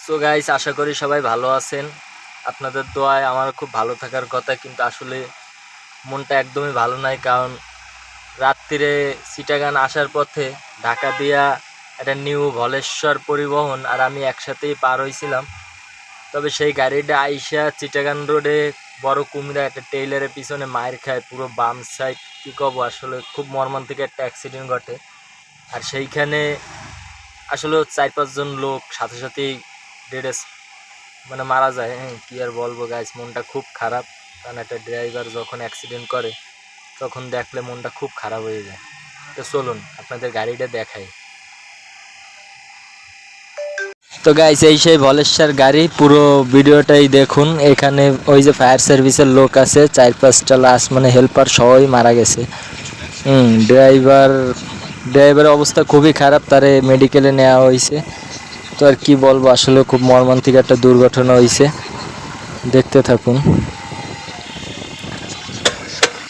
So guys, আশা করি সবাই ভালো আছেন। আপনাদের দোয়ায় আমার খুব ভালো থাকার কথা, কিন্তু আসলে মনটা একদমই ভালো নাই। কারণ রাত্রিরে চিটাগাং আসার পথে ঢাকা দিয়া একটা নিউ ভলেশ্বর পরিবহন আর আমি একসাথেই পার হয়েছিলাম। তবে সেই গাড়িটা আইসা চিটাগাং রোডে বড় কুমিরা একটা টেইলারের পিছনে মায়ের খায় পুরো বাম সাইড। কী কব, আসলে খুব মর্মান্তিক একটা অ্যাক্সিডেন্ট ঘটে। আর সেইখানে আসলে 4-5 জন লোক সাথে সাথেই ডেড মানে মারা যায়। হ্যাঁ, কী আর বলবো গাইস, মনটা খুব খারাপ। কারণ একটা ড্রাইভার যখন অ্যাক্সিডেন্ট করে তখন দেখলে মনটা খুব খারাপ হয়ে যায়। তো চলুন আপনাদের গাড়িটা দেখাই। তো গাইস, এই সেই ভলেশ্বর গাড়ি, পুরো ভিডিওটাই দেখুন। এখানে ওই যে ফায়ার সার্ভিসের লোক আছে 4-5টা লাশ, মানে হেল্পার সবাই মারা গেছে। ড্রাইভারের অবস্থা খুবই খারাপ, তারে মেডিকেলে নেওয়া হয়েছে। তো আর কি বলবো, আসলে খুব মর্মান্তিক একটা দুর্ঘটনা হয়েছে। দেখতে থাকুন।